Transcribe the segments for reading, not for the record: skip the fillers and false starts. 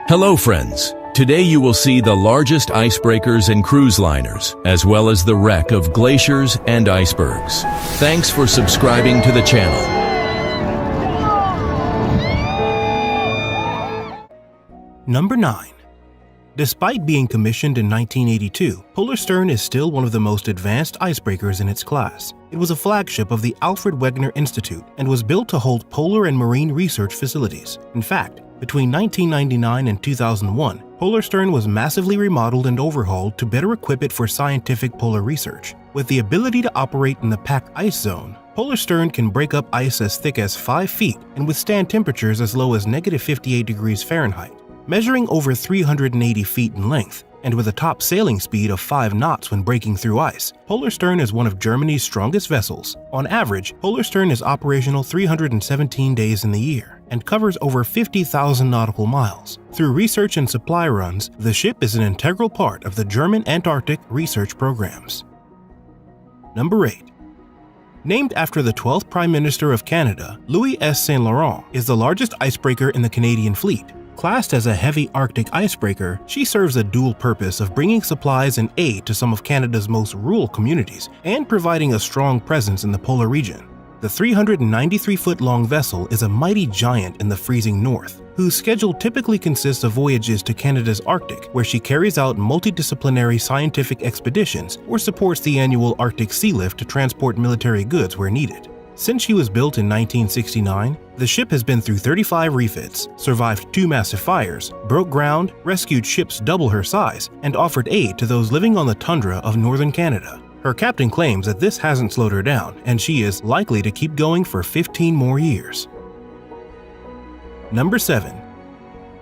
Hello friends, today you will see the largest icebreakers and cruise liners, as well as the wreck of glaciers and icebergs. Thanks for subscribing to the channel. Number 9. Despite being commissioned in 1982, Polar Stern is still one of the most advanced icebreakers in its class. It was a flagship of the Alfred Wegener Institute and was built to hold polar and marine research facilities. In fact, between 1999 and 2001, Polar Stern was massively remodeled and overhauled to better equip it for scientific polar research. With the ability to operate in the packed ice zone, Polar Stern can break up ice as thick as 5 feet and withstand temperatures as low as -58 degrees Fahrenheit. Measuring over 380 feet in length, and with a top sailing speed of 5 knots when breaking through ice, Polar Stern is one of Germany's strongest vessels. On average, Polar Stern is operational 317 days in the year and covers over 50,000 nautical miles. Through research and supply runs, the ship is an integral part of the German Antarctic research programs. Number 8. Named after the 12th Prime Minister of Canada, Louis S. Saint Laurent is the largest icebreaker in the Canadian fleet. Classed as a heavy Arctic icebreaker, she serves a dual purpose of bringing supplies and aid to some of Canada's most rural communities and providing a strong presence in the polar region. The 393-foot-long vessel is a mighty giant in the freezing north, whose schedule typically consists of voyages to Canada's Arctic, where she carries out multidisciplinary scientific expeditions or supports the annual Arctic Sea Lift to transport military goods where needed. Since she was built in 1969, the ship has been through 35 refits, survived 2 massive fires, broke ground, rescued ships double her size, and offered aid to those living on the tundra of northern Canada. Her captain claims that this hasn't slowed her down, and she is likely to keep going for 15 more years. Number 7.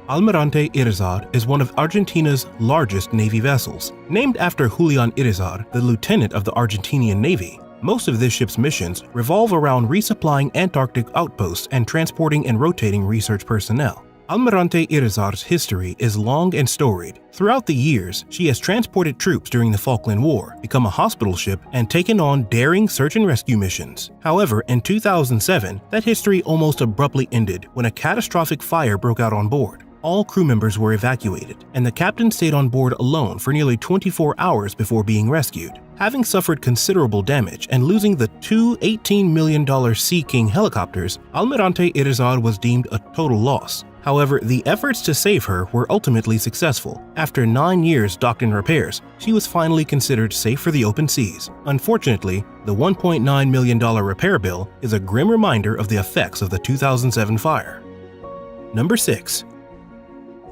Almirante Irizar is one of Argentina's largest Navy vessels. Named after Julian Irizar, the lieutenant of the Argentinian Navy, most of this ship's missions revolve around resupplying Antarctic outposts and transporting and rotating research personnel. Almirante Irizar's history is long and storied. Throughout the years, she has transported troops during the Falkland War, become a hospital ship, and taken on daring search and rescue missions. However, in 2007, that history almost abruptly ended when a catastrophic fire broke out on board. All crew members were evacuated, and the captain stayed on board alone for nearly 24 hours before being rescued. Having suffered considerable damage and losing the 2 $18 million Sea King helicopters, Almirante Irizar was deemed a total loss. However, the efforts to save her were ultimately successful. After 9 years docked in repairs, she was finally considered safe for the open seas. Unfortunately, the $1.9 million repair bill is a grim reminder of the effects of the 2007 fire. Number 6.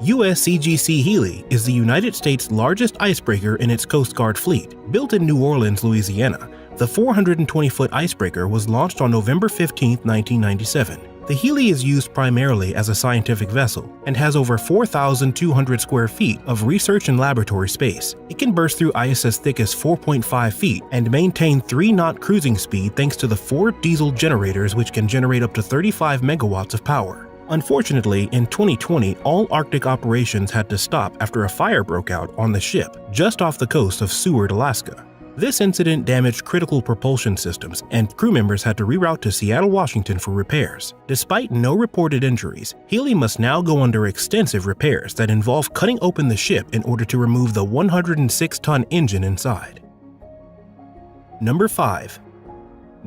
USCGC Healy is the United States' largest icebreaker in its Coast Guard fleet. Built in New Orleans, Louisiana, the 420-foot icebreaker was launched on November 15, 1997. The Healy is used primarily as a scientific vessel and has over 4,200 square feet of research and laboratory space. It can burst through ice as thick as 4.5 feet and maintain 3-knot cruising speed thanks to the 4 diesel generators which can generate up to 35 megawatts of power. Unfortunately, in 2020, all Arctic operations had to stop after a fire broke out on the ship just off the coast of Seward, Alaska. This incident damaged critical propulsion systems, and crew members had to reroute to Seattle, Washington for repairs. Despite no reported injuries, Healy must now go under extensive repairs that involve cutting open the ship in order to remove the 106-ton engine inside. Number 5.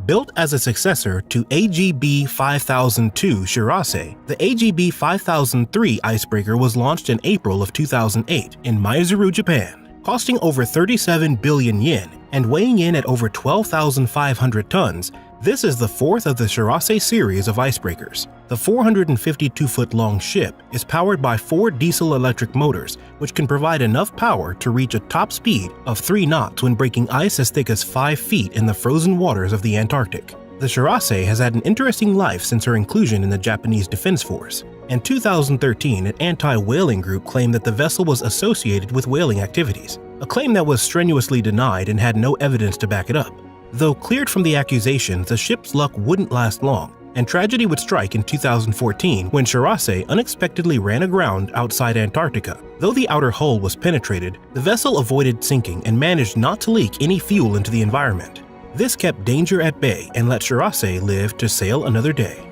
Built as a successor to AGB 5002 Shirase, the AGB 5003 icebreaker was launched in April of 2008 in Maizuru, Japan. Costing over 37 billion yen and weighing in at over 12,500 tons, this is the 4th of the Shirase series of icebreakers. The 452-foot-long ship is powered by 4 diesel-electric motors, which can provide enough power to reach a top speed of 3 knots when breaking ice as thick as 5 feet in the frozen waters of the Antarctic. The Shirase has had an interesting life since her inclusion in the Japanese Defense Force. In 2013, an anti-whaling group claimed that the vessel was associated with whaling activities, a claim that was strenuously denied and had no evidence to back it up. Though cleared from the accusations, the ship's luck wouldn't last long, and tragedy would strike in 2014 when Shirase unexpectedly ran aground outside Antarctica. Though the outer hull was penetrated, the vessel avoided sinking and managed not to leak any fuel into the environment. This kept danger at bay and let Shirase live to sail another day.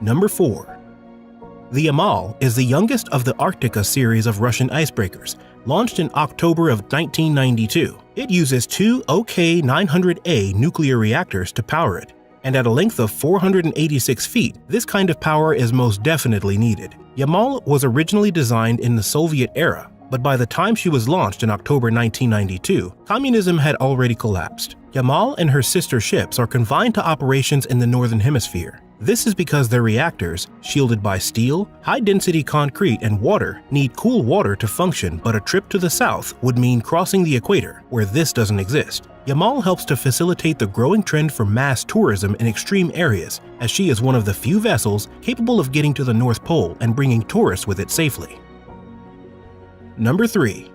Number 4. The Yamal is the youngest of the Arktika series of Russian icebreakers, launched in October of 1992. It uses two OK-900A nuclear reactors to power it, and at a length of 486 feet, this kind of power is most definitely needed. Yamal was originally designed in the Soviet era, but by the time she was launched in October 1992, communism had already collapsed. Yamal and her sister ships are confined to operations in the Northern Hemisphere. This is because their reactors, shielded by steel, high-density concrete, and water, need cool water to function, but a trip to the south would mean crossing the equator, where this doesn't exist. Yamal helps to facilitate the growing trend for mass tourism in extreme areas, as she is one of the few vessels capable of getting to the North Pole and bringing tourists with it safely. Number 3.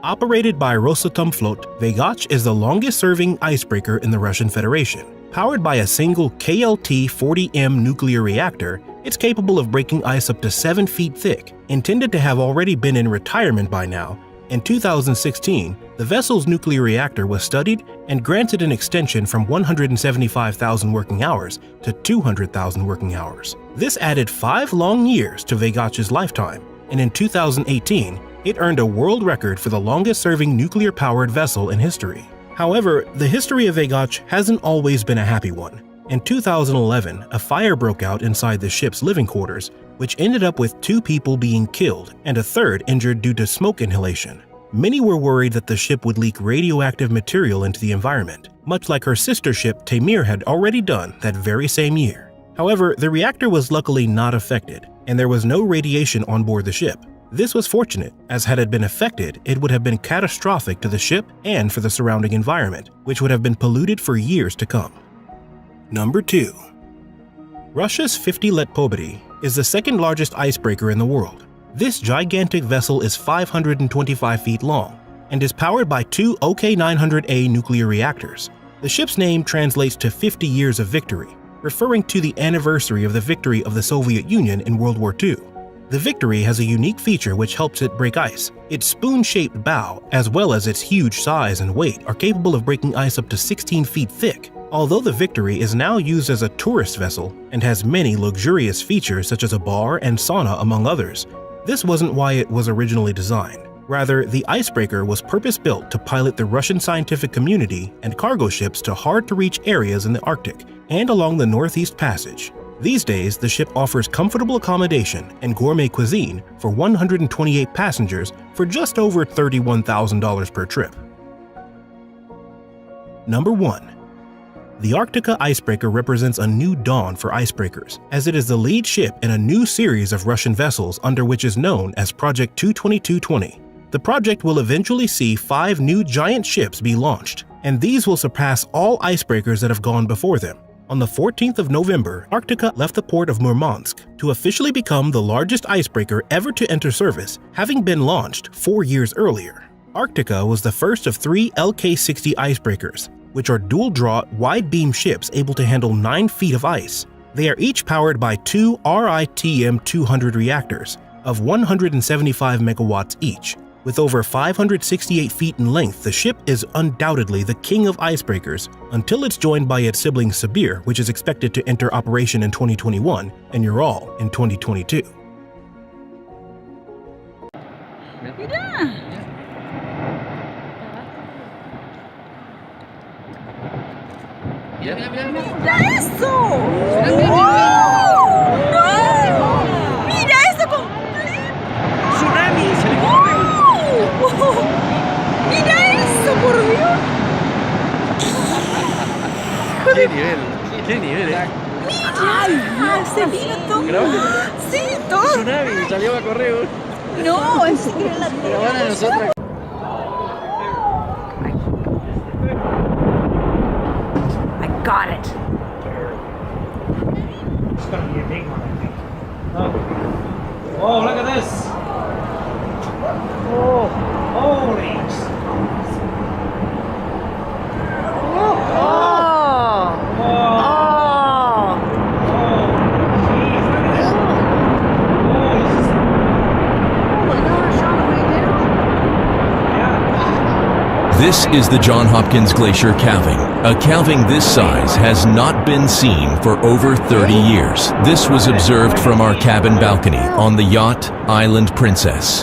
Operated by Rosatomflot, Vaygach is the longest-serving icebreaker in the Russian Federation. Powered by a single KLT-40M nuclear reactor, it's capable of breaking ice up to 7 feet thick. Intended to have already been in retirement by now, in 2016, the vessel's nuclear reactor was studied and granted an extension from 175,000 working hours to 200,000 working hours. This added 5 long years to Vaygach's lifetime, and in 2018, it earned a world record for the longest-serving nuclear-powered vessel in history. However, the history of Vaygach hasn't always been a happy one. In 2011, a fire broke out inside the ship's living quarters, which ended up with 2 people being killed and a third injured due to smoke inhalation. Many were worried that the ship would leak radioactive material into the environment, much like her sister ship Taymyr had already done that very same year. However, the reactor was luckily not affected, and there was no radiation on board the ship. This was fortunate, as had it been affected, it would have been catastrophic to the ship and for the surrounding environment, which would have been polluted for years to come. Number 2. Russia's 50 Let Pobedi is the second largest icebreaker in the world. This gigantic vessel is 525 feet long and is powered by 2 OK-900A nuclear reactors. The ship's name translates to 50 years of victory, referring to the anniversary of the victory of the Soviet Union in World War II. The Victory has a unique feature which helps it break ice. Its spoon-shaped bow, as well as its huge size and weight, are capable of breaking ice up to 16 feet thick. Although the Victory is now used as a tourist vessel and has many luxurious features such as a bar and sauna among others, this wasn't why it was originally designed. Rather, the icebreaker was purpose-built to pilot the Russian scientific community and cargo ships to hard-to-reach areas in the Arctic and along the Northeast Passage. These days, the ship offers comfortable accommodation and gourmet cuisine for 128 passengers for just over $31,000 per trip. Number 1. The Arktika icebreaker represents a new dawn for icebreakers, as it is the lead ship in a new series of Russian vessels under which is known as Project 22220. The project will eventually see 5 new giant ships be launched, and these will surpass all icebreakers that have gone before them. On the 14th of November, Arktika left the port of Murmansk to officially become the largest icebreaker ever to enter service, having been launched 4 years earlier. Arktika was the first of 3 LK-60 icebreakers, which are dual-draught, wide-beam ships able to handle 9 feet of ice. They are each powered by 2 RITM-200 reactors of 175 megawatts each. With over 568 feet in length, the ship is undoubtedly the king of icebreakers until it's joined by its sibling Sibir, which is expected to enter operation in 2021 and Ural in 2022. ¡Mira eso! ¡Wow! ¡No! ¡Mira eso completo! ¡Tsunami! ¡Wow! ¡Mira eso, por Dios! ¡Qué nivel! ¡Qué nivel! ¡Mira! ¡Se vino todo! ¡Sí, todo! ¡Tsunami! Salió a correr. No, es que la Pero van a nosotros. Got it. It's going to be a big one, I think. Oh, oh look at this. Oh, holy. Oh, Oh. oh, Oh. jeez, look at this. Oh, this is, Oh my gosh, all the way down. yeah. This is the Johns Hopkins Glacier calving. A calving this size has not been seen for over 30 years. This was observed from our cabin balcony on the yacht Island Princess.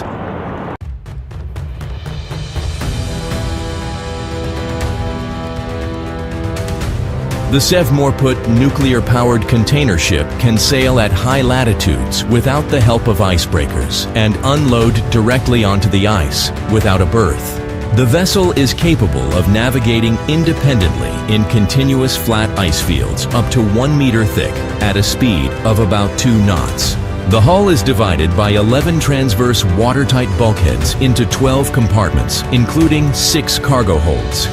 The Sevmorput nuclear-powered container ship can sail at high latitudes without the help of icebreakers and unload directly onto the ice without a berth. The vessel is capable of navigating independently in continuous flat ice fields up to 1 meter thick at a speed of about 2 knots. The hull is divided by 11 transverse watertight bulkheads into 12 compartments, including 6 cargo holds.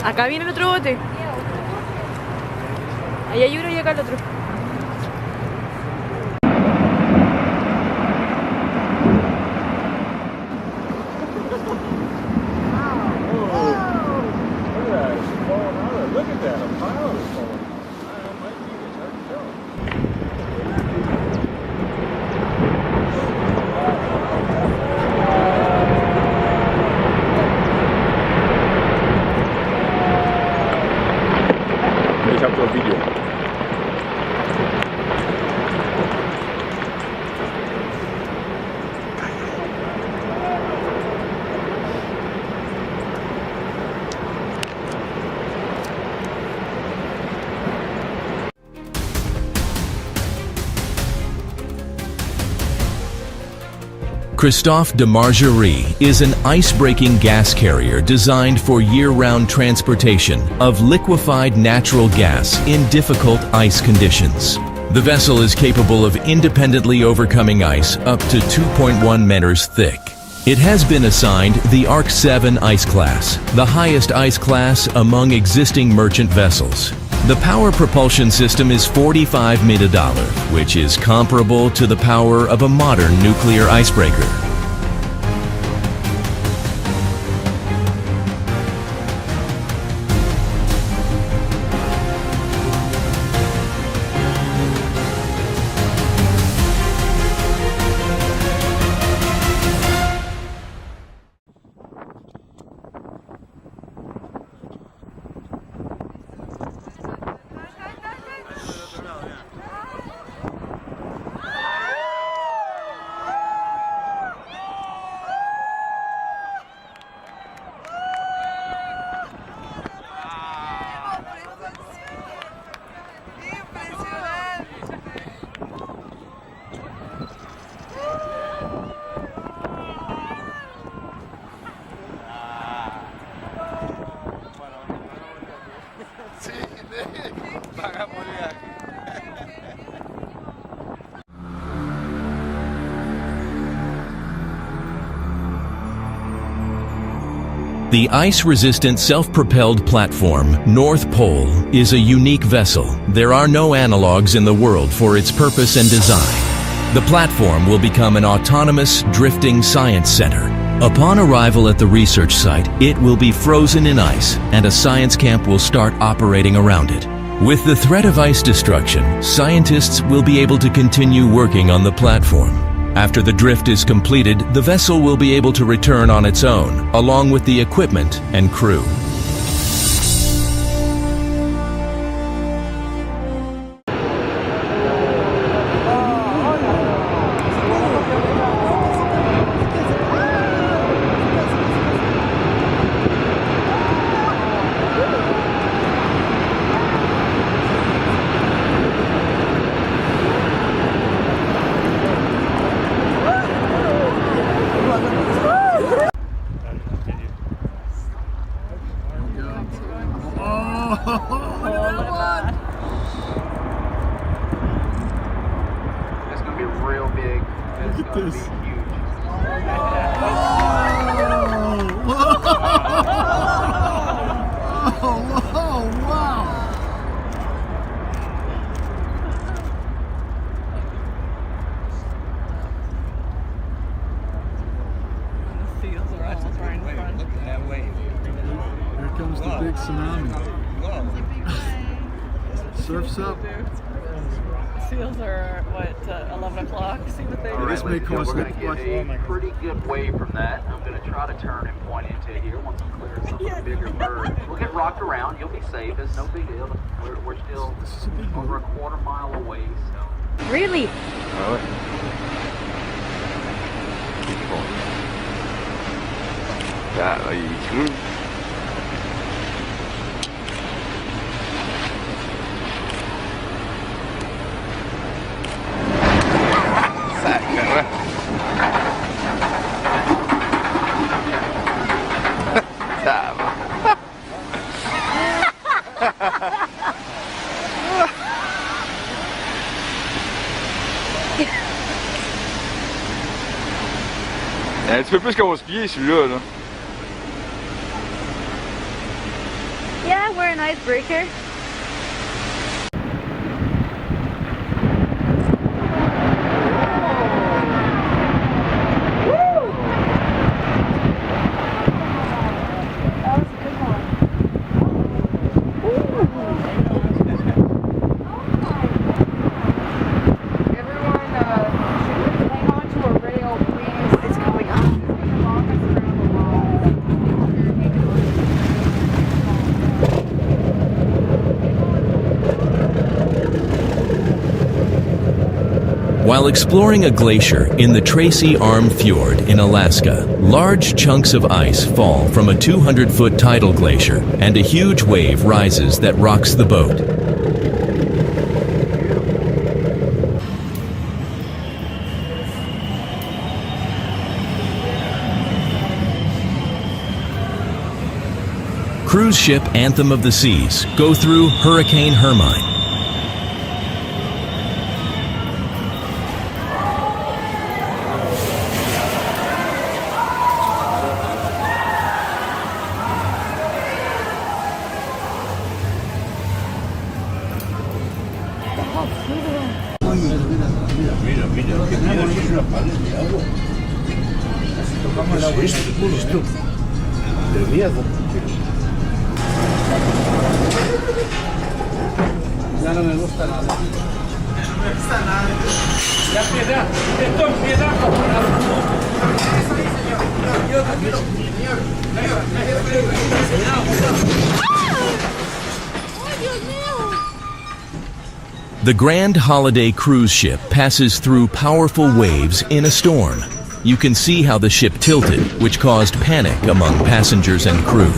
Acá viene el otro bote. Ahí hay uno y acá el otro. Ich habe so ein Video. Christophe de Margerie is an ice-breaking gas carrier designed for year-round transportation of liquefied natural gas in difficult ice conditions. The vessel is capable of independently overcoming ice up to 2.1 meters thick. It has been assigned the Arc 7 ice class, the highest ice class among existing merchant vessels. The power propulsion system is 45 $, which is comparable to the power of a modern nuclear icebreaker. The ice-resistant self-propelled platform North Pole is a unique vessel. There are no analogs in the world for its purpose and design. The platform will become an autonomous drifting science center. Upon arrival at the research site, it will be frozen in ice and a science camp will start operating around it. With the threat of ice destruction, scientists will be able to continue working on the platform. After the drift is completed, the vessel will be able to return on its own, along with the equipment and crew. at this. Oh, wow. Seals are just right in front. Look at that wave. Here comes the big tsunami. Surf's up. Seals are, what, 11 o'clock? See what they do. This may cost We're going to get a pretty good wave from that. I'm going to try to turn and point into here once I'm clear of some of the bigger birds. We'll get rocked around. You'll be safe. It's no big deal. We're still over a quarter-mile away. So. Really? Ja, tu peux plus qu'on se pied celui-là. Là. Yeah, we're an icebreaker. While exploring a glacier in the Tracy Arm Fjord in Alaska, large chunks of ice fall from a 200-foot tidal glacier, and a huge wave rises that rocks the boat. Cruise ship Anthem of the Seas go through Hurricane Hermine. Ya no me gusta nada. No me gusta nada. Ya piedad. Esto es piedad. The Grand Holiday cruise ship passes through powerful waves in a storm. You can see how the ship tilted, which caused panic among passengers and crew.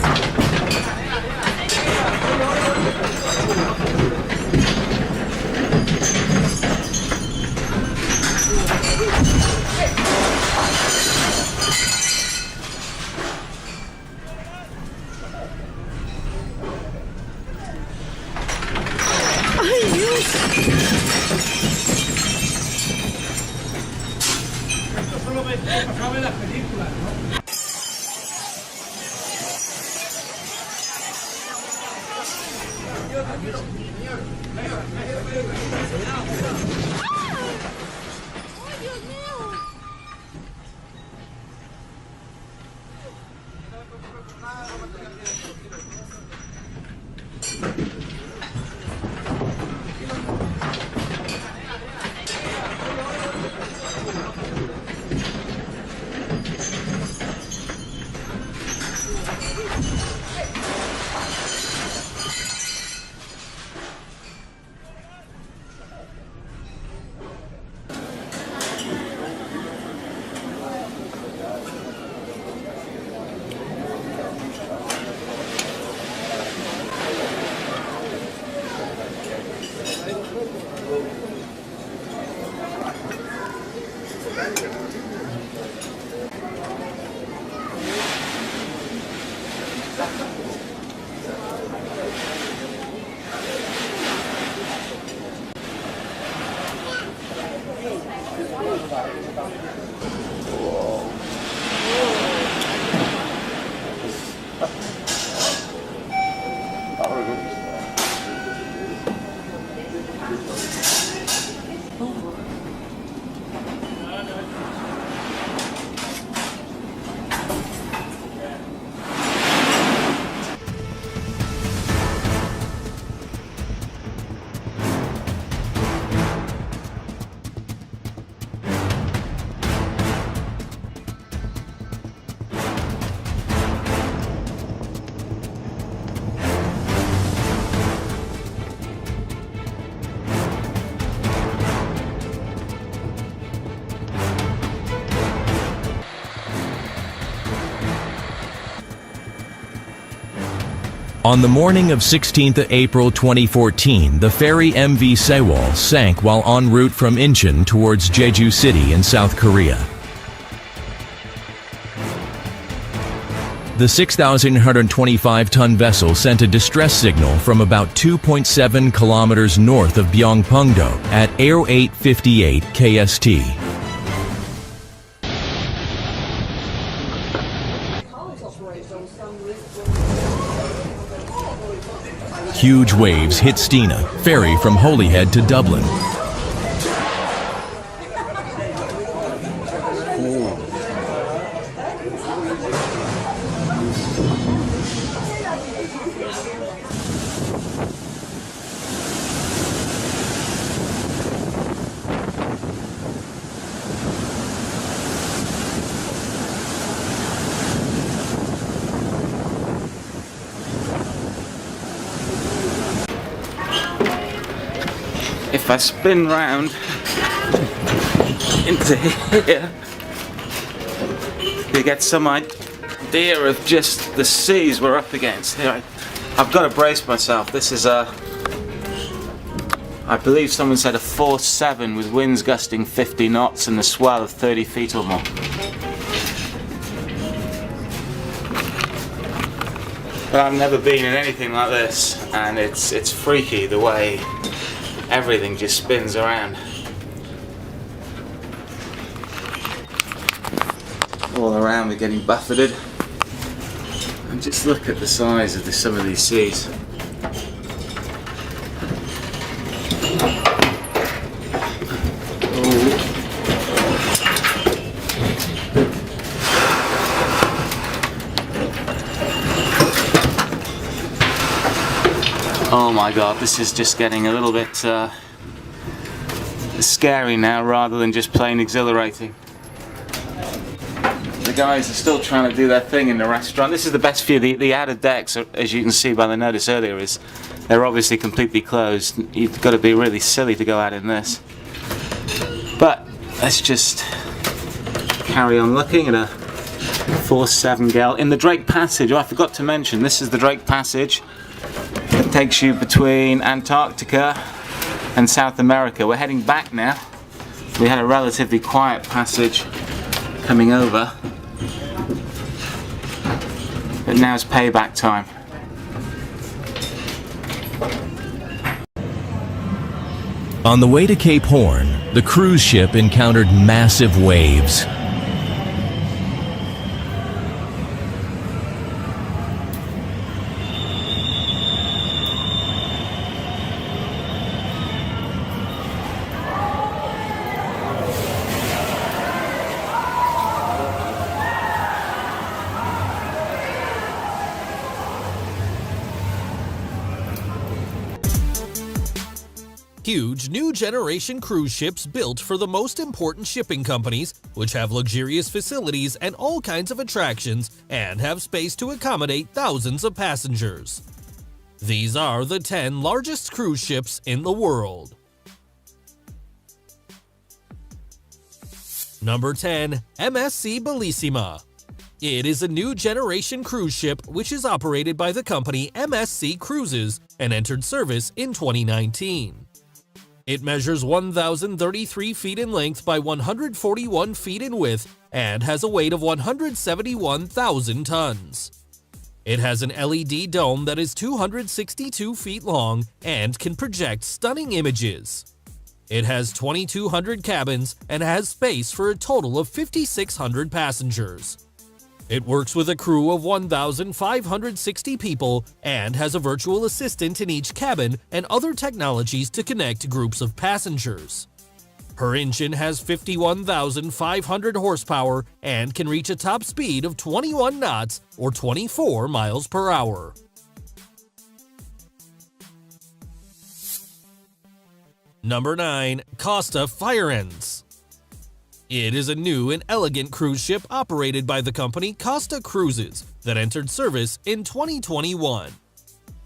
On the morning of 16th April 2014, the ferry MV Sewol sank while en route from Incheon towards Jeju City in South Korea. The 6,125-ton vessel sent a distress signal from about 2.7 kilometers north of Byongpungdo at 0858 KST. Huge waves hit Stina, ferry from Holyhead to Dublin. If I spin round into here, you get some idea of just the seas we're up against. Here, I've got to brace myself. This is I believe someone said a force 7 with winds gusting 50 knots and a swell of 30 feet or more. But I've never been in anything like this, and it's freaky the way everything just spins around. All around we're getting buffeted. And just look at the size of some of these seas. Oh my god, this is just getting a little bit scary now rather than just plain exhilarating. The guys are still trying to do their thing in the restaurant. This is the best view. The outer decks, as you can see by the notice earlier, they're obviously completely closed. You've got to be really silly to go out in this. But let's just carry on looking at a Force 7 gale in the Drake Passage. Oh, I forgot to mention, this is the Drake Passage. It takes you between Antarctica and South America. We're heading back now. We had a relatively quiet passage coming over, but now it's payback time. On the way to Cape Horn, the cruise ship encountered massive waves. Huge new generation cruise ships built for the most important shipping companies, which have luxurious facilities and all kinds of attractions and have space to accommodate thousands of passengers. These are the 10 largest cruise ships in the world. Number 10. MSC Bellissima. It is a new generation cruise ship which is operated by the company MSC Cruises and entered service in 2019. It measures 1,033 feet in length by 141 feet in width and has a weight of 171,000 tons. It has an LED dome that is 262 feet long and can project stunning images. It has 2,200 cabins and has space for a total of 5,600 passengers. It works with a crew of 1,560 people and has a virtual assistant in each cabin and other technologies to connect groups of passengers. Her engine has 51,500 horsepower and can reach a top speed of 21 knots or 24 miles per hour. Number 9. Costa Firenze. It is a new and elegant cruise ship operated by the company Costa Cruises that entered service in 2021.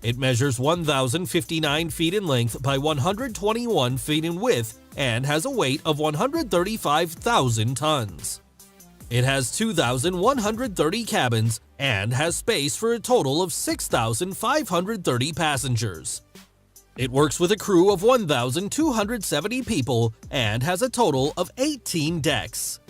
It measures 1,059 feet in length by 121 feet in width and has a weight of 135,000 tons. It has 2,130 cabins and has space for a total of 6,530 passengers. It works with a crew of 1,270 people and has a total of 18 decks.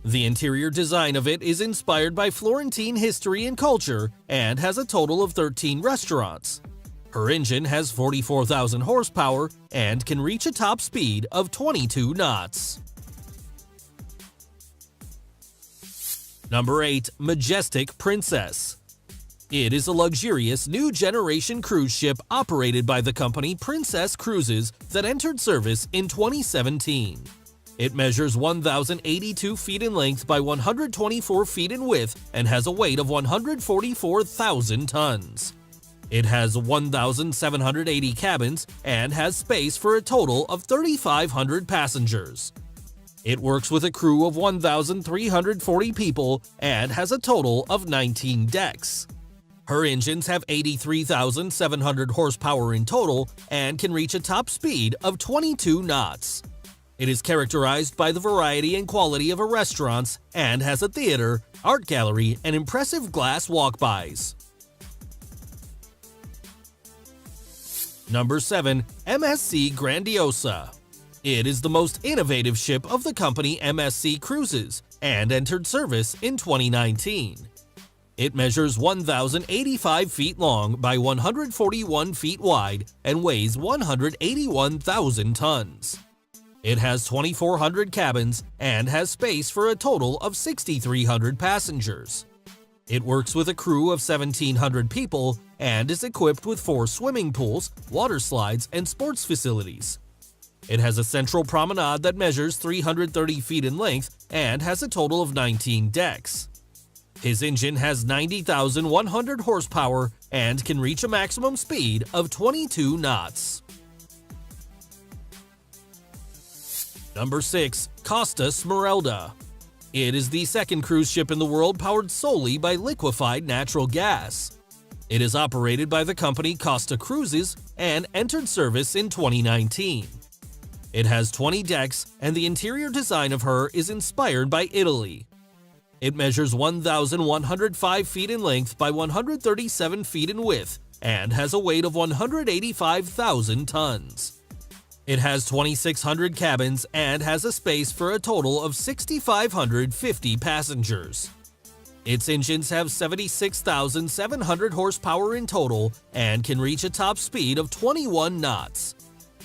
The interior design of it is inspired by Florentine history and culture and has a total of 13 restaurants. Her engine has 44,000 horsepower and can reach a top speed of 22 knots. Number 8. Majestic Princess. It is a luxurious new generation cruise ship operated by the company Princess Cruises that entered service in 2017. It measures 1,082 feet in length by 124 feet in width and has a weight of 144,000 tons. It has 1,780 cabins and has space for a total of 3,500 passengers. It works with a crew of 1,340 people and has a total of 19 decks. Her engines have 83,700 horsepower in total and can reach a top speed of 22 knots. It is characterized by the variety and quality of her restaurants and has a theater, art gallery, and impressive glass walkbys. Number 7. MSC Grandiosa. It is the most innovative ship of the company MSC Cruises and entered service in 2019. It measures 1,085 feet long by 141 feet wide and weighs 181,000 tons. It has 2,400 cabins and has space for a total of 6,300 passengers. It works with a crew of 1,700 people and is equipped with 4 swimming pools, water slides, and sports facilities. It has a central promenade that measures 330 feet in length and has a total of 19 decks. His engine has 90,100 horsepower and can reach a maximum speed of 22 knots. Number 6. Costa Smeralda. It is the second cruise ship in the world powered solely by liquefied natural gas. It is operated by the company Costa Cruises and entered service in 2019. It has 20 decks and the interior design of her is inspired by Italy. It measures 1,105 feet in length by 137 feet in width and has a weight of 185,000 tons. It has 2,600 cabins and has a space for a total of 6,550 passengers. Its engines have 76,700 horsepower in total and can reach a top speed of 21 knots.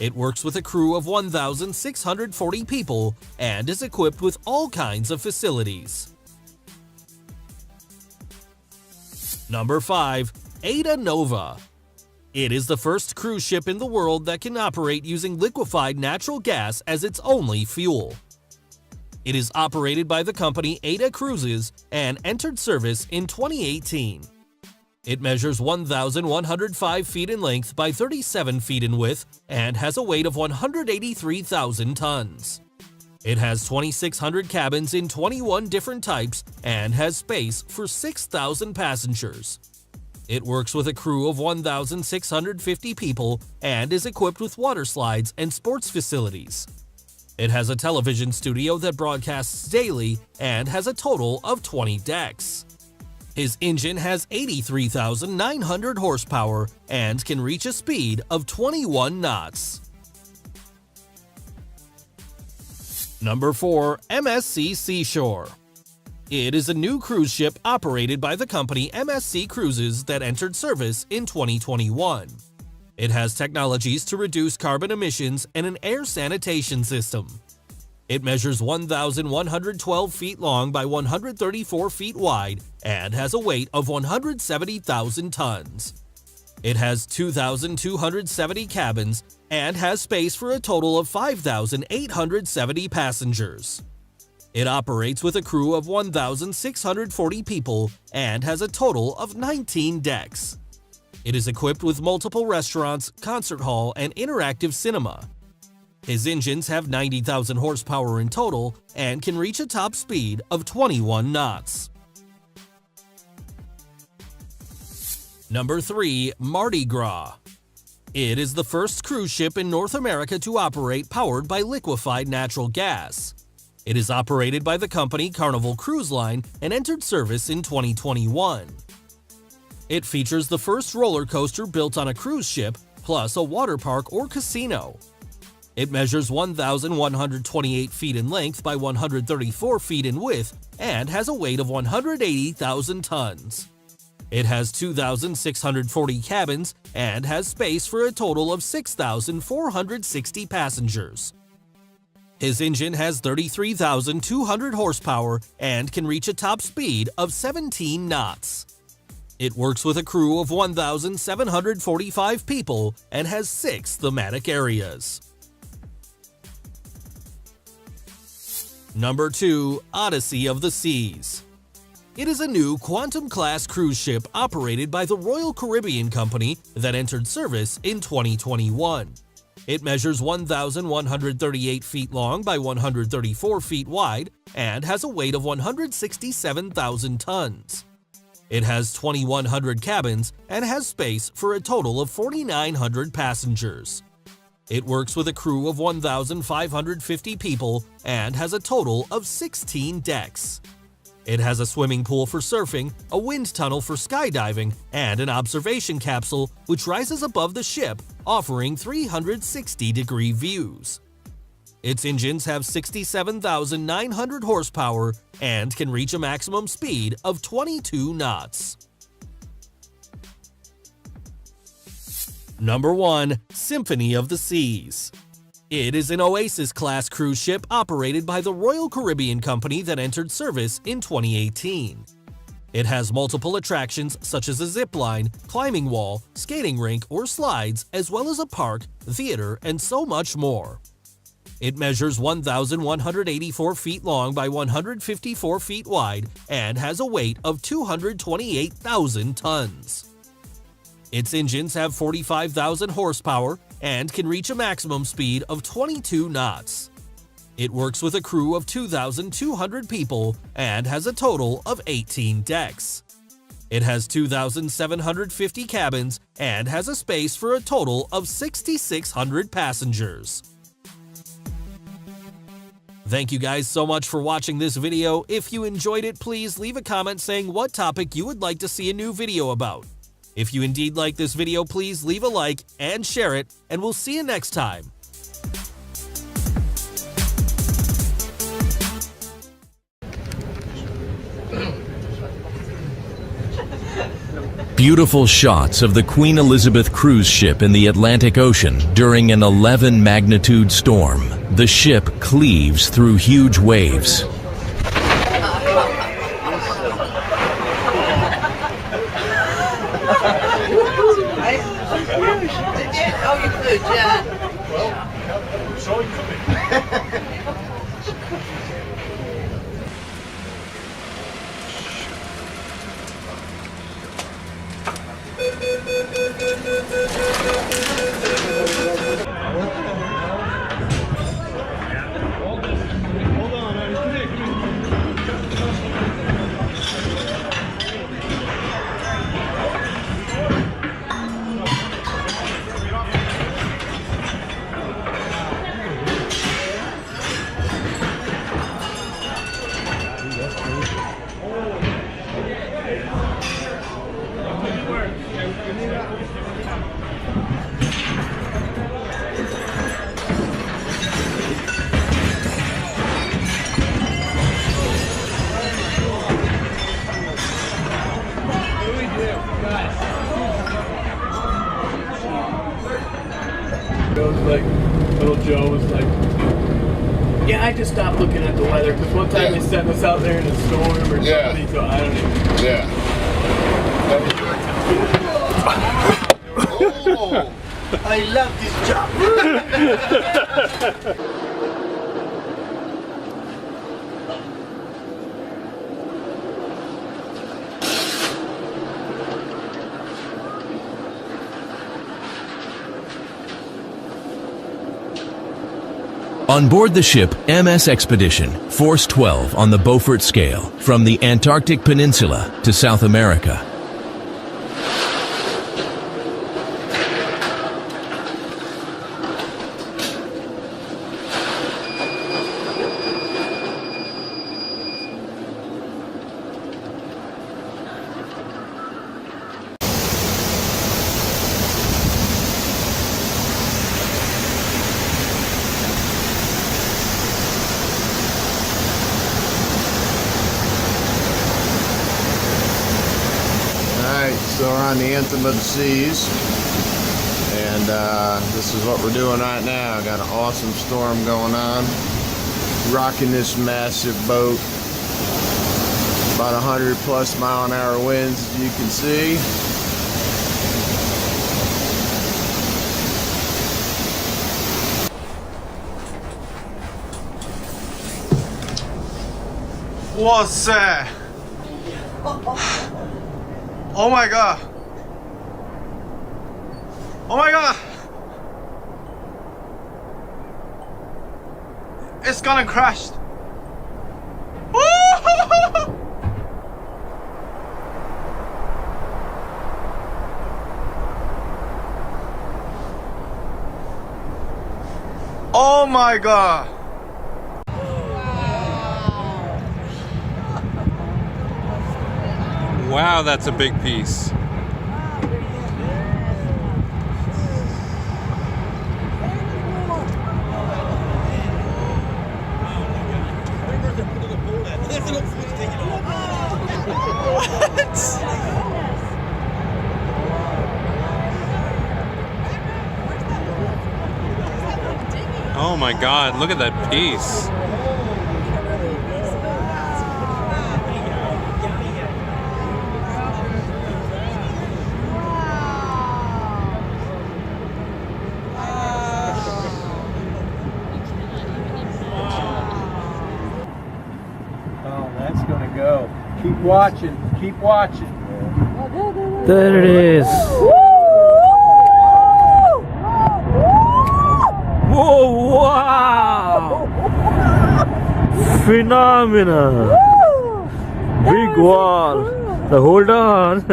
It works with a crew of 1,640 people and is equipped with all kinds of facilities. Number 5. Ada Nova. It is the first cruise ship in the world that can operate using liquefied natural gas as its only fuel. It is operated by the company Ada Cruises and entered service in 2018. It measures 1,105 feet in length by 37 feet in width and has a weight of 183,000 tons. It has 2,600 cabins in 21 different types and has space for 6,000 passengers. It works with a crew of 1,650 people and is equipped with water slides and sports facilities. It has a television studio that broadcasts daily and has a total of 20 decks. His engine has 83,900 horsepower and can reach a speed of 21 knots. Number 4. MSC Seashore. It is a new cruise ship operated by the company MSC Cruises that entered service in 2021. It has technologies to reduce carbon emissions and an air sanitation system. It measures 1,112 feet long by 134 feet wide and has a weight of 170,000 tons. It has 2,270 cabins and has space for a total of 5,870 passengers. It operates with a crew of 1,640 people and has a total of 19 decks. It is equipped with multiple restaurants, concert hall, and interactive cinema. His engines have 90,000 horsepower in total and can reach a top speed of 21 knots. Number 3. Mardi Gras. It is the first cruise ship in North America to operate powered by liquefied natural gas. It is operated by the company Carnival Cruise Line and entered service in 2021. It features the first roller coaster built on a cruise ship, plus a water park or casino. It measures 1,128 feet in length by 134 feet in width and has a weight of 180,000 tons. It has 2,640 cabins and has space for a total of 6,460 passengers. His engine has 33,200 horsepower and can reach a top speed of 17 knots. It works with a crew of 1,745 people and has 6 thematic areas. Number 2. Odyssey of the Seas. It is a new Quantum-class cruise ship operated by the Royal Caribbean Company that entered service in 2021. It measures 1,138 feet long by 134 feet wide and has a weight of 167,000 tons. It has 2,100 cabins and has space for a total of 4,900 passengers. It works with a crew of 1,550 people and has a total of 16 decks. It has a swimming pool for surfing, a wind tunnel for skydiving, and an observation capsule which rises above the ship, offering 360-degree views. Its engines have 67,900 horsepower and can reach a maximum speed of 22 knots. Number 1. Symphony of the Seas. It is an Oasis-class cruise ship operated by the Royal Caribbean Company that entered service in 2018. It has multiple attractions such as a zip line, climbing wall, skating rink, or slides, as well as a park, theater, and so much more. It measures 1,184 feet long by 154 feet wide and has a weight of 228,000 tons. Its engines have 45,000 horsepower and can reach a maximum speed of 22 knots. It works with a crew of 2,200 people and has a total of 18 decks. It has 2,750 cabins and has a space for a total of 6,600 passengers. Thank you guys so much for watching this video. If you enjoyed it, please leave a comment saying what topic you would like to see a new video about. If you indeed like this video, please leave a like and share it, and we'll see you next time. Beautiful shots of the Queen Elizabeth cruise ship in the Atlantic Ocean during an 11-magnitude storm. The ship cleaves through huge waves. Oh, you could, yeah. Well, so you Hold on, might just stop looking at the weather because one time they sent us out there in a storm or something, so I don't know. Yeah. Oh, I love this job. On board the ship MS Expedition, Force 12 on the Beaufort scale, from the Antarctic Peninsula to South America. So we're on the anthem of the seas, and this is what we're doing right now. Got an awesome storm going on, rocking this massive boat, about 100+ mile-an-hour winds, as you can see. What's Oh my god! Oh my god! It's gonna crash! Oh my god! Wow, that's a big piece. Oh my god, look at that piece. Keep watching, keep watching. There it is. Whoa, wow! Phenomenal. Big wall. So hold on.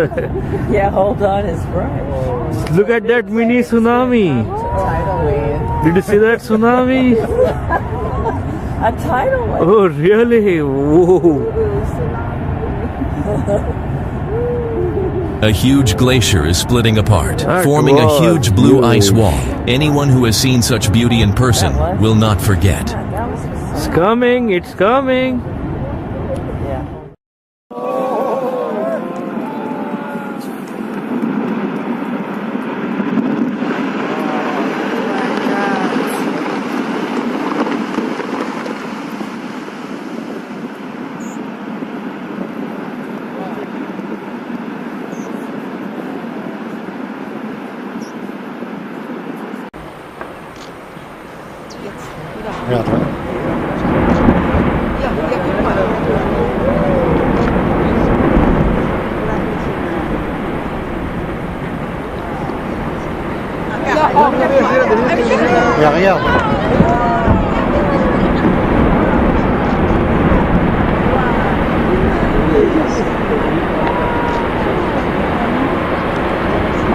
Yeah, hold on is right. Look at that mini tsunami. Tidal wave. Did you see that tsunami? A tidal wave. Oh, really? Whoa. A huge glacier is splitting apart, forming a huge blue ice wall. Anyone who has seen such beauty in person will not forget. It's coming, it's coming. Regarde.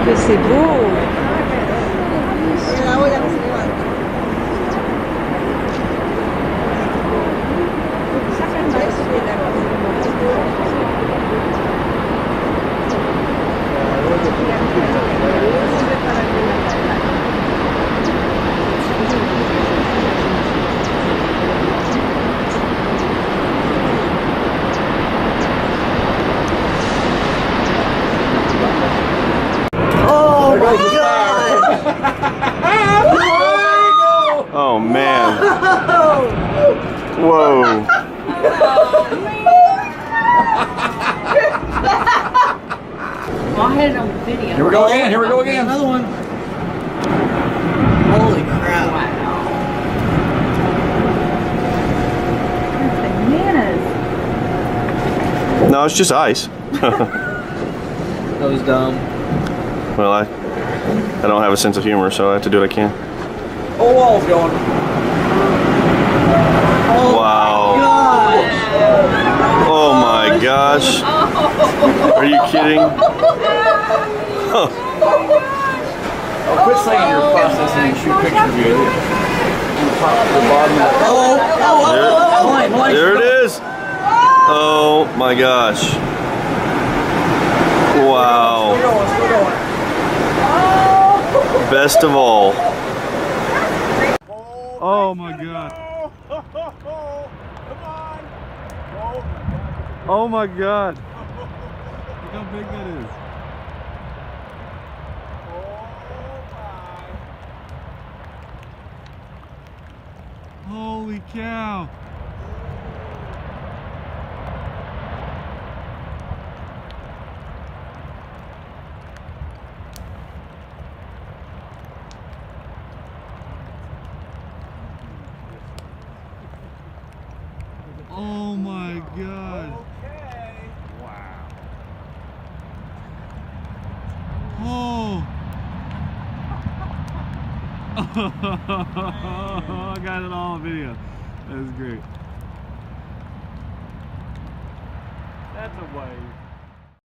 Que c'est beau. Oh, Well, I had it on video. Here we go again. Here we go again. Another one. Holy crap. Wow. Bananas. No, it's just ice. That was dumb. Well, I don't have a sense of humor, so I have to do what I can. Oh, wall's going. Oh, wow. Oh my gosh. Are you kidding? Oh, quit saying you're processing and shoot pictures of you. There it is. Oh my gosh. Wow. Best of all. Oh my god. Oh my god. Look how big that is. Holy cow. Oh my god. Okay. Wow. Oh. I got it all on video. That was great. That's a wave.